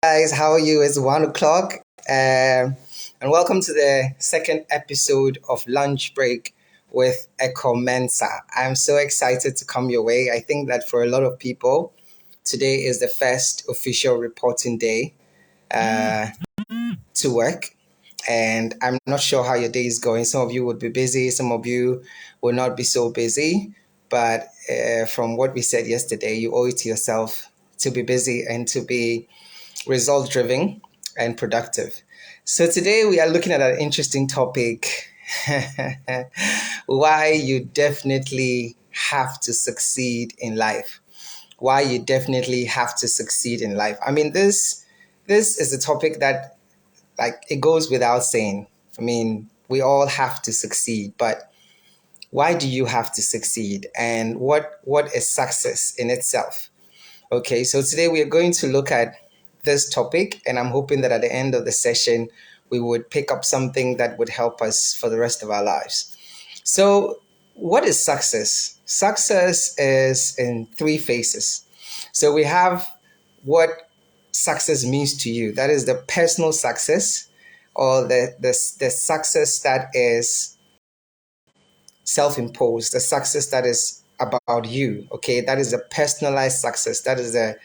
Guys, how are you? It's 1 o'clock, and welcome to the second episode of Lunch Break with Ekow Mensah. I'm so excited to come your way. I think that for a lot of people, today is the first official reporting day uh, to work, and I'm not sure how your day is going. Some of you would be busy, some of you will not be so busy. But from what we said yesterday, you owe it to yourself to be busy and to be result driven and productive. So today we are looking at an interesting topic why you definitely have to succeed in life. Why you definitely have to succeed in life. I mean, this is a topic that, like, it goes without saying. I mean, we all have to succeed, but why do you have to succeed, and what is success in itself? Okay, so today we are going to look at this topic, and I'm hoping that at the end of the session, we would pick up something that would help us for the rest of our lives. So, what is success? Success is in three phases. So, we have what success means to you. That is the personal success, or the success that is self-imposed, the success that is about you. Okay, that is a personalized success. That is a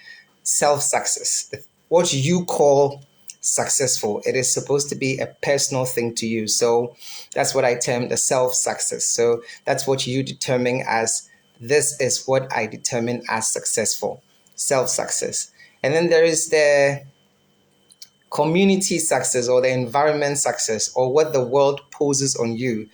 self-success. What you call successful, it is supposed to be a personal thing to you. So that's what I term the self-success. So that's what you determine as, this is what I determine as successful, self-success. And then there is the community success, or the environment success, or what the world poses on you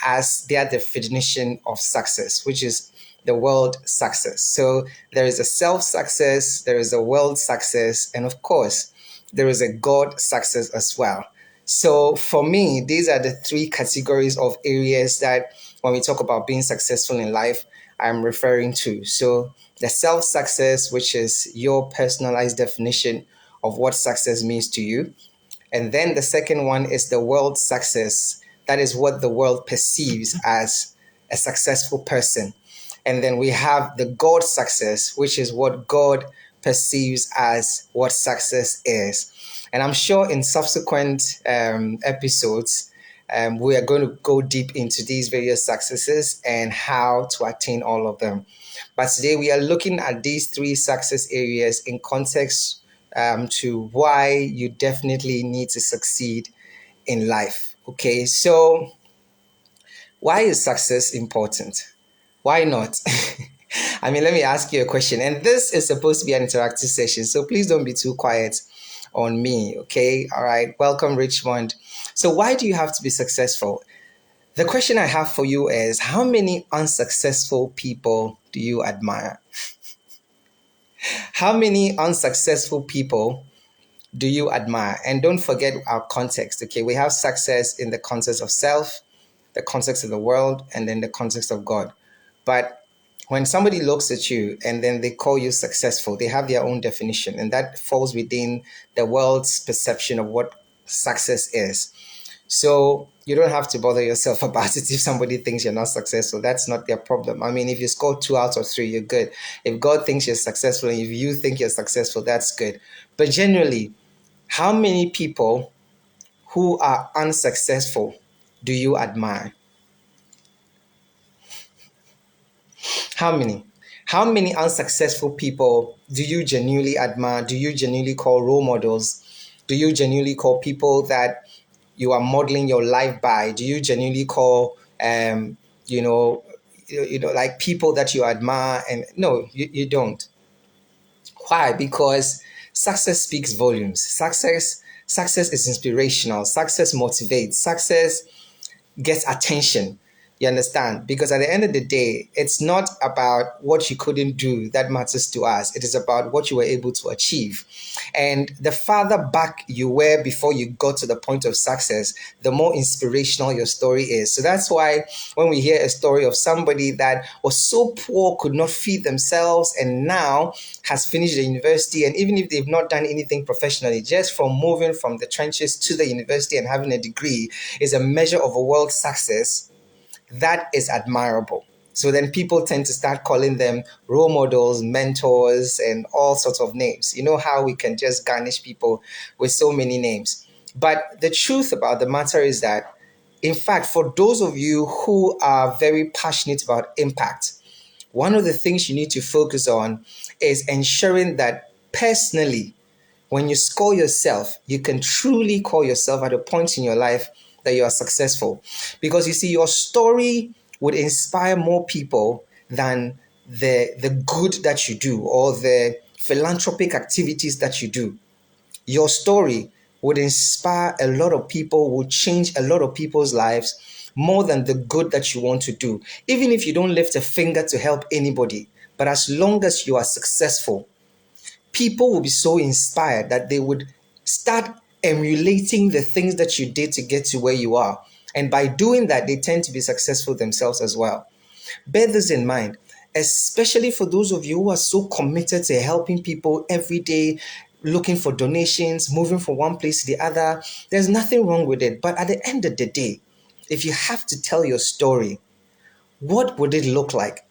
as their definition of success, which is the world success. So there is a self success, there is a world success, and of course, there is a God success as well. So for me, these are the three categories of areas that when we talk about being successful in life, I'm referring to. So the self success, which is your personalized definition of what success means to you. And then the second one is the world success. That is what the world perceives as a successful person. And then we have the God success, which is what God perceives as what success is. And I'm sure in subsequent episodes, we are going to go deep into these various successes and how to attain all of them. But today we are looking at these three success areas in context to why you definitely need to succeed in life. Okay, so why is success important? Why not? I mean, let me ask you a question. And this is supposed to be an interactive session, so please don't be too quiet on me. Okay, all right. Welcome, Richmond. So, why do you have to be successful? The question I have for you is, how many unsuccessful people do you admire? How many unsuccessful people do you admire? And don't forget our context. Okay, we have success in the context of self, the context of the world, and then the context of God. But when somebody looks at you and then they call you successful, they have their own definition, and that falls within the world's perception of what success is. So you don't have to bother yourself about it if somebody thinks you're not successful. That's not their problem. I mean, if you score 2 out of 3, you're good. If God thinks you're successful and if you think you're successful, that's good. But generally, how many people who are unsuccessful do you admire? How many? How many unsuccessful people do you genuinely admire? Do you genuinely call role models? Do you genuinely call people that you are modeling your life by? Do you genuinely call, you know, like people that you admire? And no, you don't. Why? Because success speaks volumes. Success is inspirational. Success motivates. Success gets attention. You understand? Because at the end of the day, it's not about what you couldn't do that matters to us. It is about what you were able to achieve. And the farther back you were before you got to the point of success, the more inspirational your story is. So that's why when we hear a story of somebody that was so poor, could not feed themselves, and now has finished the university, and even if they've not done anything professionally, just from moving from the trenches to the university and having a degree is a measure of a world success, that is admirable. So then people tend to start calling them role models, mentors, and all sorts of names. You know how we can just garnish people with so many names. But the truth about the matter is that, in fact, for those of you who are very passionate about impact, one of the things you need to focus on is ensuring that personally, when you score yourself, you can truly call yourself at a point in your life that you are successful. Because you see, your story would inspire more people than the good that you do or the philanthropic activities that you do. Your story would inspire a lot of people, would change a lot of people's lives more than the good that you want to do. Even if you don't lift a finger to help anybody, but as long as you are successful, people will be so inspired that they would start emulating the things that you did to get to where you are. And by doing that, they tend to be successful themselves as well. Bear this in mind, especially for those of you who are so committed to helping people every day, looking for donations, moving from one place to the other. There's nothing wrong with it. But at the end of the day, if you have to tell your story, what would it look like?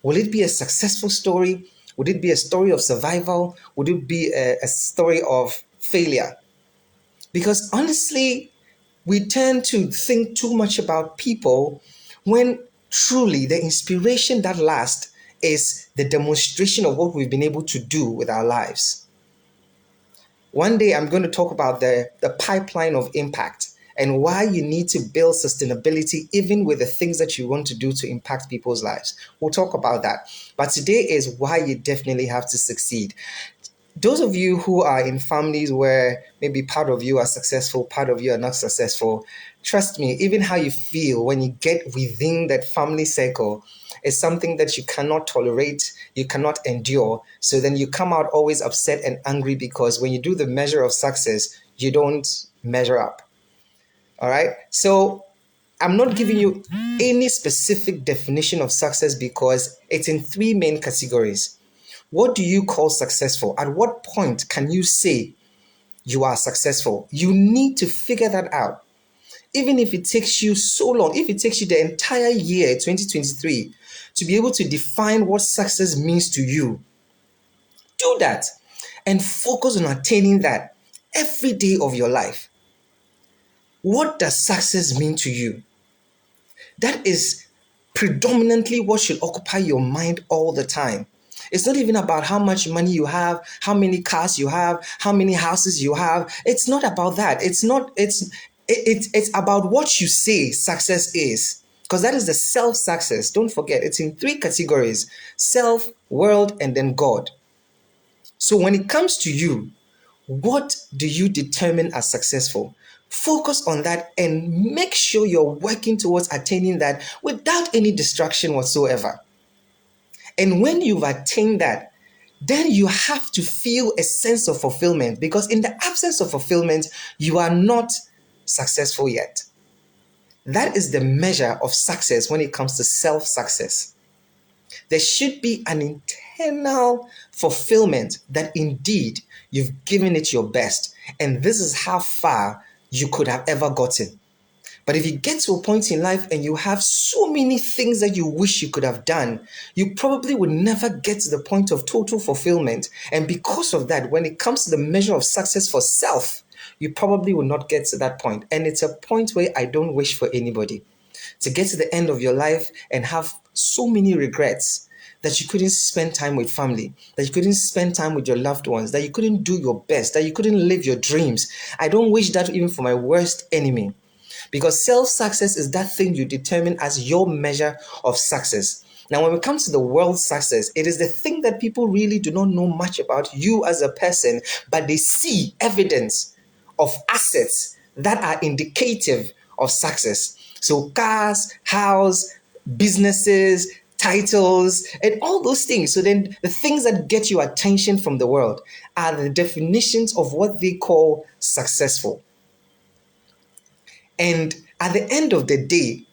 Will it be a successful story? Would it be a story of survival? Would it be a story of failure? Because honestly, we tend to think too much about people when truly the inspiration that lasts is the demonstration of what we've been able to do with our lives. One day I'm going to talk about the pipeline of impact and why you need to build sustainability even with the things that you want to do to impact people's lives. We'll talk about that. But today is why you definitely have to succeed. Those of you who are in families where maybe part of you are successful, part of you are not successful, trust me, even how you feel when you get within that family circle is something that you cannot tolerate, you cannot endure. So then you come out always upset and angry because when you do the measure of success, you don't measure up. All right. So I'm not giving you any specific definition of success because it's in three main categories. What do you call successful? At what point can you say you are successful? You need to figure that out. Even if it takes you so long, if it takes you the entire year 2023 to be able to define what success means to you, do that and focus on attaining that every day of your life. What does success mean to you? That is predominantly what should occupy your mind all the time. It's not even about how much money you have, how many cars you have, how many houses you have. It's not about that. It's about what you say success is. Because that is the self success. Don't forget, it's in three categories: self, world, and then God. So when it comes to you, what do you determine as successful? Focus on that and make sure you're working towards attaining that without any distraction whatsoever. And when you've attained that, then you have to feel a sense of fulfillment because in the absence of fulfillment, you are not successful yet. That is the measure of success when it comes to self success. There should be an internal fulfillment that indeed you've given it your best. And this is how far you could have ever gotten. But if you get to a point in life and you have so many things that you wish you could have done, you probably would never get to the point of total fulfillment. And because of that, when it comes to the measure of success for self, you probably will not get to that point. And it's a point where I don't wish for anybody to get to the end of your life and have so many regrets that you couldn't spend time with family, that you couldn't spend time with your loved ones, that you couldn't do your best, that you couldn't live your dreams. I don't wish that even for my worst enemy. Because self-success is that thing you determine as your measure of success. Now, when it comes to the world success, it is the thing that people really do not know much about you as a person, but they see evidence of assets that are indicative of success. So cars, house, businesses, titles, and all those things. So then the things that get you attention from the world are the definitions of what they call successful. And at the end of the day,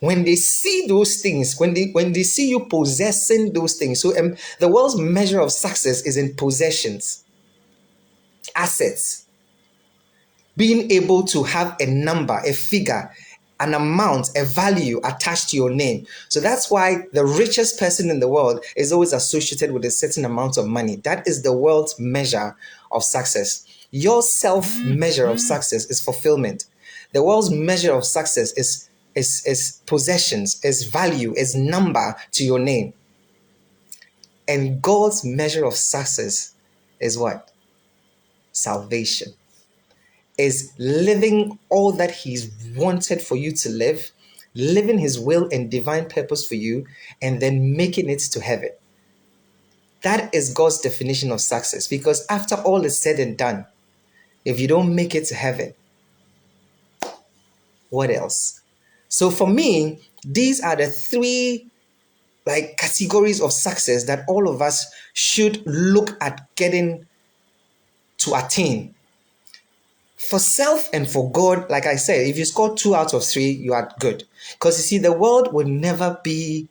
when they see those things, when they see you possessing those things, so the world's measure of success is in possessions, assets, being able to have a number, a figure, an amount, a value attached to your name. So that's why the richest person in the world is always associated with a certain amount of money. That is the world's measure of success. Your self measure of success is fulfillment. The world's measure of success is possessions, is value, is number to your name. And God's measure of success is what? Salvation. Is living all that He's wanted for you to live, living His will and divine purpose for you, and then making it to heaven. That is God's definition of success. Because after all is said and done, if you don't make it to heaven, what else? So for me, these are the three categories of success that all of us should look at getting to attain. For self and for God, like I said, if you score 2 out of 3, you are good. Because you see, the world will never be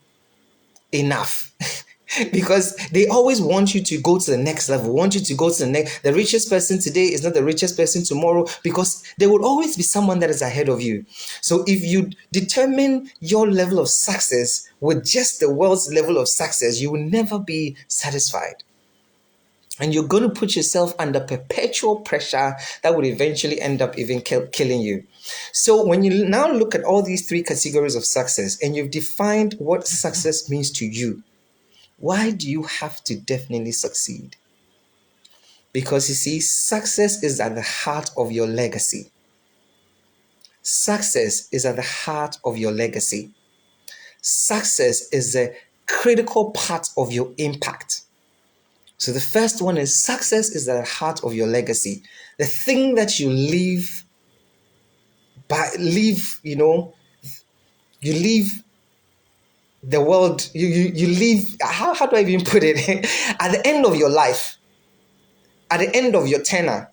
enough. Because they always want you to go to the next level, want you to go to the next. The richest person today is not the richest person tomorrow, because there will always be someone that is ahead of you. So if you determine your level of success with just the world's level of success, you will never be satisfied. And you're going to put yourself under perpetual pressure that would eventually end up even killing you. So when you now look at all these three categories of success and you've defined what success means to you, why do you have to definitely succeed? Because you see, success is at the heart of your legacy. Success is at the heart of your legacy. Success is a critical part of your impact. So the first one is success is at the heart of your legacy. The thing that you leave, you leave the world, you leave, how do I even put it? At the end of your life, at the end of your tenure,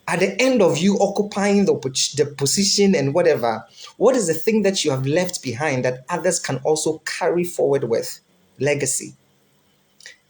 at the end of you occupying the position and whatever, what is the thing that you have left behind that others can also carry forward with? Legacy.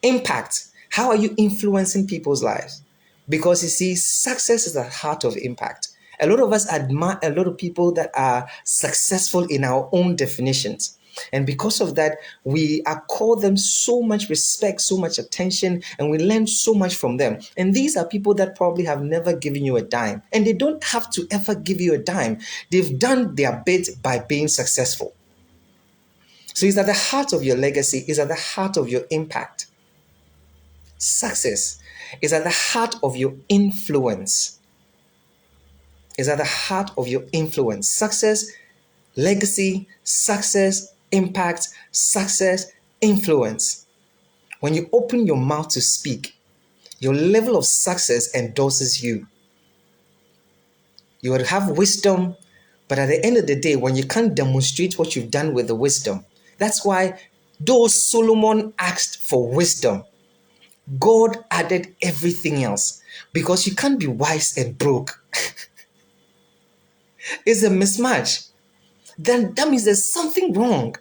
Impact. How are you influencing people's lives? Because you see, success is the heart of impact. A lot of us admire a lot of people that are successful in our own definitions. And because of that, we accord them so much respect, so much attention, and we learn so much from them. And these are people that probably have never given you a dime. And they don't have to ever give you a dime. They've done their bit by being successful. So it's at the heart of your legacy, it's at the heart of your impact. Success is at the heart of your influence. Is at the heart of your influence. Success, legacy, success, impact, success, influence. When you open your mouth to speak, your level of success endorses you. You will have wisdom, but at the end of the day, when you can't demonstrate what you've done with the wisdom, that's why though Solomon asked for wisdom, God added everything else, because you can't be wise and broke. It's a mismatch. Then that means there's something wrong.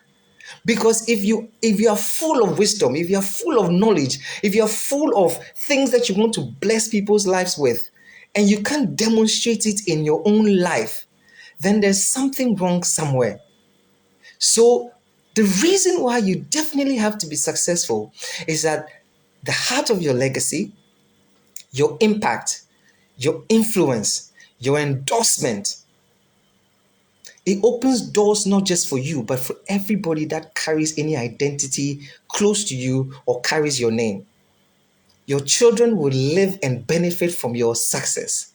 Because if you are full of wisdom, if you're full of knowledge, if you're full of things that you want to bless people's lives with, and you can't demonstrate it in your own life, then there's something wrong somewhere. So the reason why you definitely have to be successful is that the heart of your legacy, your impact, your influence, your endorsement, it opens doors not just for you, but for everybody that carries any identity close to you or carries your name. Your children will live and benefit from your success.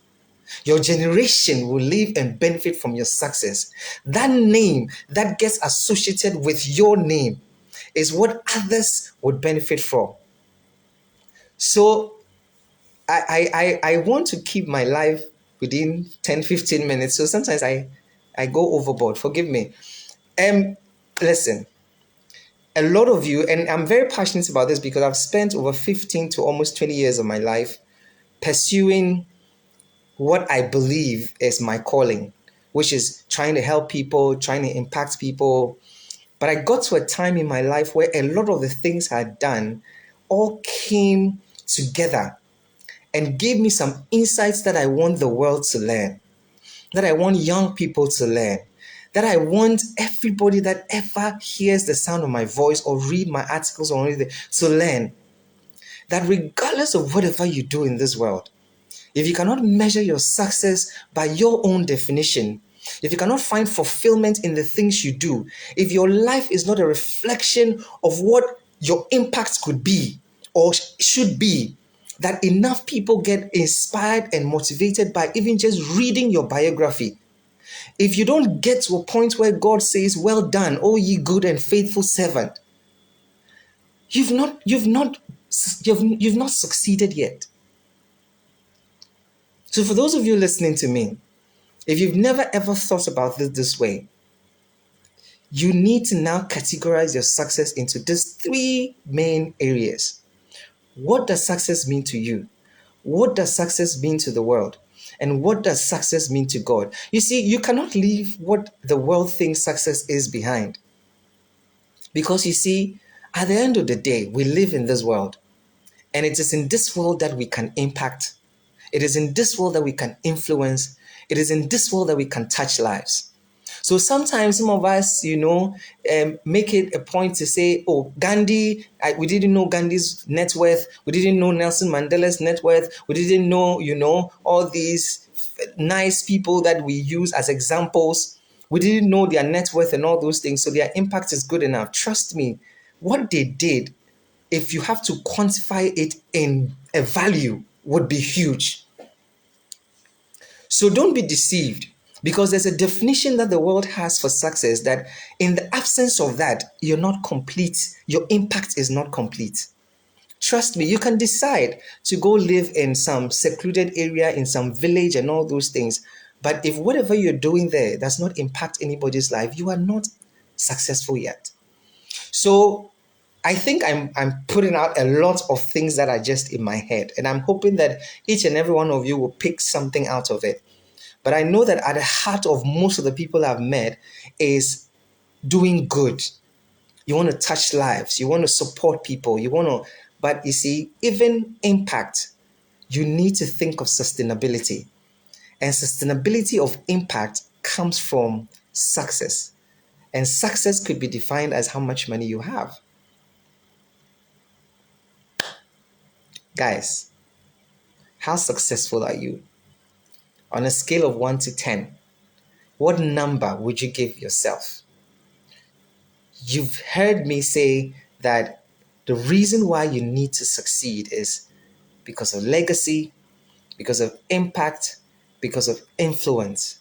Your generation will live and benefit from your success. That name that gets associated with your name is what others would benefit from. So I want to keep my life within 10-15 minutes. So sometimes I go overboard. Forgive me. Listen, a lot of you, and I'm very passionate about this because I've spent over 15 to almost 20 years of my life pursuing what I believe is my calling, which is trying to help people, trying to impact people. But I got to a time in my life where a lot of the things I had done all came together and gave me some insights that I want the world to learn, that I want young people to learn, that I want everybody that ever hears the sound of my voice or read my articles or anything to learn that regardless of whatever you do in this world, if you cannot measure your success by your own definition, if you cannot find fulfillment in the things you do, if your life is not a reflection of what your impact could be or should be, that enough people get inspired and motivated by even just reading your biography. If you don't get to a point where God says, "Well done, O ye good and faithful servant," you've not succeeded yet. So for those of you listening to me, if you've never ever thought about this way, you need to now categorize your success into these three main areas. What does success mean to you? What does success mean to the world? And what does success mean to God? You see, you cannot leave what the world thinks success is behind. Because you see, at the end of the day, we live in this world. And it is in this world that we can impact. It is in this world that we can influence. It is in this world that we can touch lives. So sometimes some of us, make it a point to say, "Oh, Gandhi, we didn't know Gandhi's net worth. We didn't know Nelson Mandela's net worth. We didn't know, all these nice people that we use as examples. We didn't know their net worth and all those things. So their impact is good enough." Trust me, what they did, if you have to quantify it in a value, would be huge. So don't be deceived, because there's a definition that the world has for success that in the absence of that, you're not complete. Your impact is not complete. Trust me, you can decide to go live in some secluded area, in some village and all those things. But if whatever you're doing there does not impact anybody's life, you are not successful yet. So I think I'm putting out a lot of things that are just in my head, and I'm hoping that each and every one of you will pick something out of it. But I know that at the heart of most of the people I've met is doing good. You want to touch lives, you want to support people, but you see, even impact, you need to think of sustainability. And sustainability of impact comes from success. And success could be defined as how much money you have. Guys, how successful are you? On a scale of 1 to 10, what number would you give yourself? You've heard me say that the reason why you need to succeed is because of legacy, because of impact, because of influence.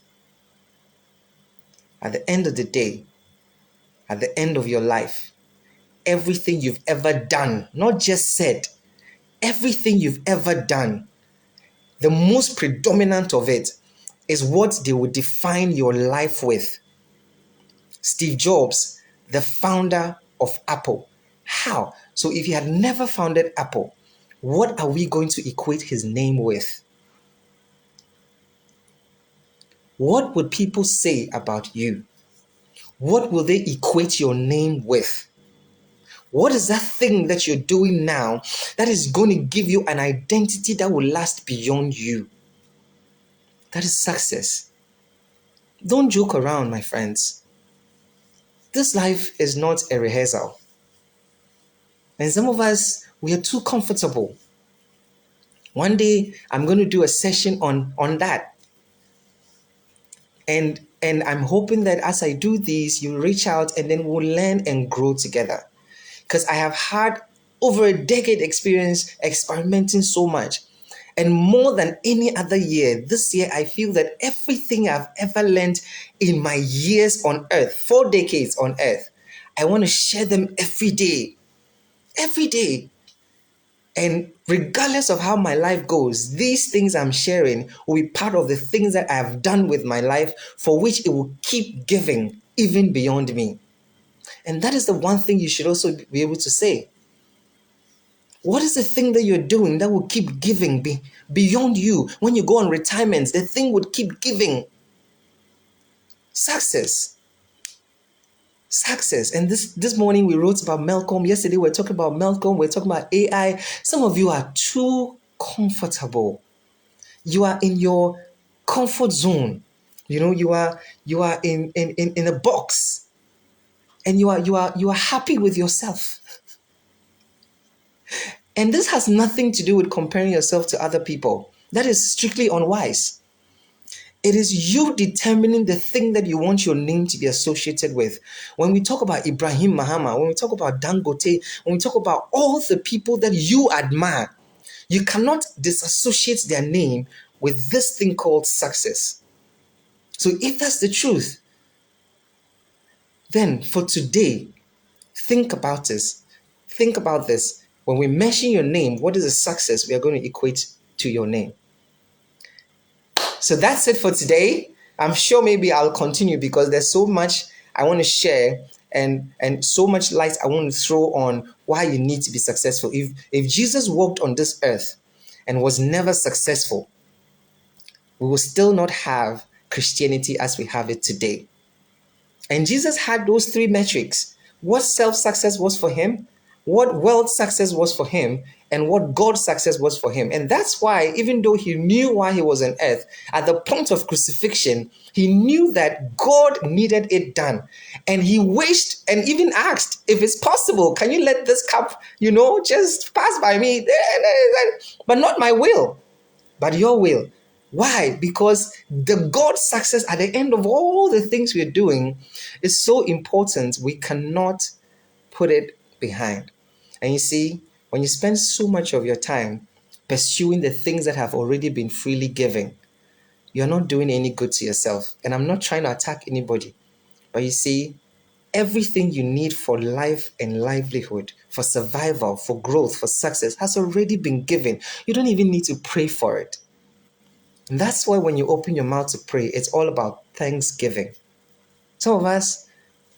At the end of the day, at the end of your life, everything you've ever done, not just said, everything you've ever done, the most predominant of it is what they would define your life with. Steve Jobs, the founder of Apple. How? So if he had never founded Apple, what are we going to equate his name with? What would people say about you? What will they equate your name with? What is that thing that you're doing now that is going to give you an identity that will last beyond you? That is success. Don't joke around, my friends. This life is not a rehearsal. And some of us, we are too comfortable. One day, I'm going to do a session on that. And I'm hoping that as I do these, you reach out and then we'll learn and grow together. Because I have had over a decade experience experimenting so much. And more than any other year, this year, I feel that everything I've ever learned in my years on earth, 4 decades on earth, I want to share them every day. Every day. And regardless of how my life goes, these things I'm sharing will be part of the things that I have done with my life, for which it will keep giving even beyond me. And that is the one thing you should also be able to say. What is the thing that you're doing that will keep giving beyond you? When you go on retirement, the thing would keep giving. Success. Success. And this morning we wrote about Malcolm. Yesterday we were talking about Malcolm. We're talking about AI. Some of you are too comfortable. You are in your comfort zone. You are in a box, and you are happy with yourself. And this has nothing to do with comparing yourself to other people. That is strictly unwise. It is you determining the thing that you want your name to be associated with. When we talk about Ibrahim Mahama, when we talk about Dangote, when we talk about all the people that you admire, you cannot disassociate their name with this thing called success. So if that's the truth, then for today, think about this. Think about this. When we mention your name, what is the success we are going to equate to your name? So that's it for today. I'm sure maybe I'll continue because there's so much I want to share, and so much light I want to throw on why you need to be successful. If Jesus walked on this earth and was never successful, we will still not have Christianity as we have it today. And Jesus had those three metrics: what self-success was for him, what world success was for him, and what God success was for him. And that's why, even though he knew why he was on earth, at the point of crucifixion, he knew that God needed it done. And he wished and even asked, if it's possible, can you let this cup, just pass by me? But not my will, but your will. Why? Because the God success at the end of all the things we're doing is so important, we cannot put it behind. And you see, when you spend so much of your time pursuing the things that have already been freely given, you're not doing any good to yourself. And I'm not trying to attack anybody, but you see, everything you need for life and livelihood, for survival, for growth, for success has already been given. You don't even need to pray for it. And that's why when you open your mouth to pray, it's all about thanksgiving. Some of us,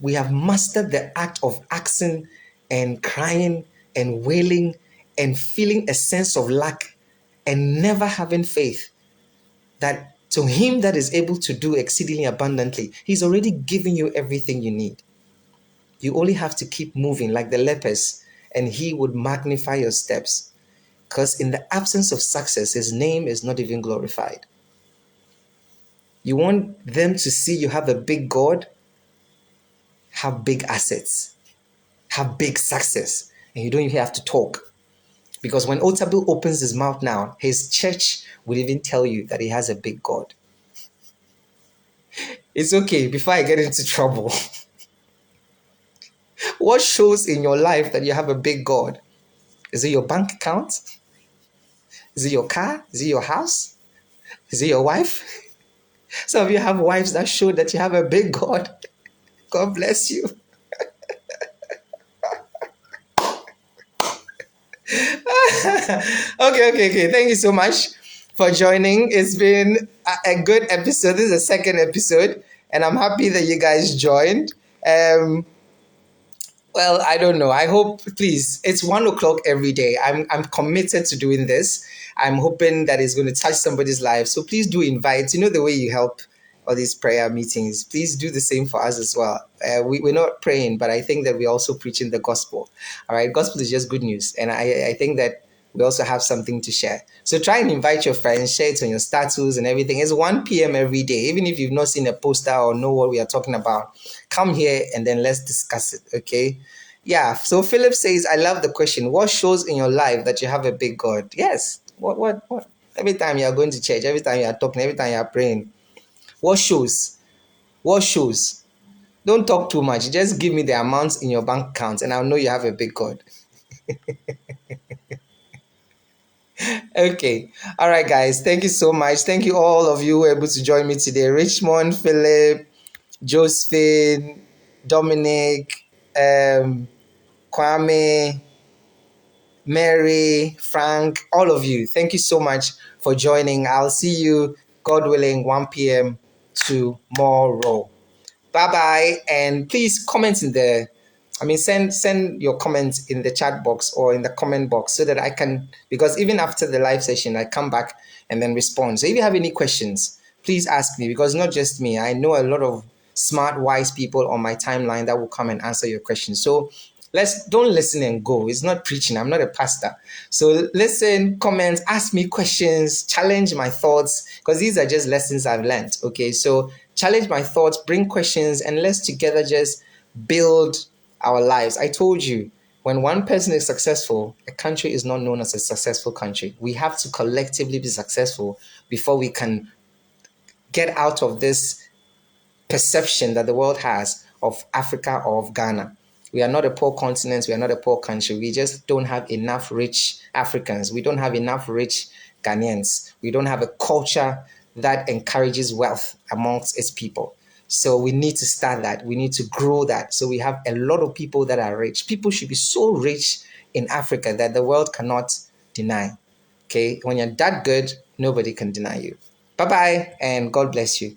we have mastered the act of asking and crying and wailing and feeling a sense of lack and never having faith that to him that is able to do exceedingly abundantly, he's already given you everything you need. You only have to keep moving like the lepers, and he would magnify your steps. Because in the absence of success, his name is not even glorified. You want them to see you have a big God, have big assets, have big success, and you don't even have to talk. Because when Otabil opens his mouth now, his church will even tell you that he has a big God. It's okay, before I get into trouble. What shows in your life that you have a big God? Is it your bank account? Is it your car? Is it your house? Is it your wife? Some of you have wives that show that you have a big God. God bless you. Okay. Thank you so much for joining. It's been a good episode. This is the second episode, and I'm happy that you guys joined. Well, I don't know. I hope, please, it's 1 o'clock every day. I'm committed to doing this. I'm hoping that it's going to touch somebody's life. So please do invite. You know the way you help all these prayer meetings. Please do the same for us as well. We're not praying, but I think that we're also preaching the gospel. All right, gospel is just good news, and I think that we also have something to share. So try and invite your friends, share it on your status and everything. It's 1 p.m. every day. Even if you've not seen a poster or know what we are talking about, come here and then let's discuss it, okay? Yeah, so Philip says, I love the question. What shows in your life that you have a big God? Yes. What? Every time you are going to church, every time you are talking, every time you are praying, what shows? What shows? Don't talk too much. Just give me the amounts in your bank account and I'll know you have a big God. Okay. All right, guys. Thank you so much. Thank you all of you who were able to join me today. Richmond, Philip, Josephine, Dominic, Kwame, Mary, Frank, all of you. Thank you so much for joining. I'll see you, God willing, 1 p.m. tomorrow. Bye-bye. And please comment in the send your comments in the chat box or in the comment box so that I can, because even after the live session, I come back and then respond. So if you have any questions, please ask me, because not just me, I know a lot of smart, wise people on my timeline that will come and answer your questions. So don't listen and go. It's not preaching. I'm not a pastor. So listen, comment, ask me questions, challenge my thoughts, because these are just lessons I've learned. Okay, so challenge my thoughts, bring questions, and let's together just build our lives. I told you, when one person is successful, a country is not known as a successful country. We have to collectively be successful before we can get out of this perception that the world has of Africa or of Ghana. We are not a poor continent. We are not a poor country. We just don't have enough rich Africans. We don't have enough rich Ghanaians. We don't have a culture that encourages wealth amongst its people. So we need to start that. We need to grow that. So we have a lot of people that are rich. People should be so rich in Africa that the world cannot deny. Okay? When you're that good, nobody can deny you. Bye bye, and God bless you.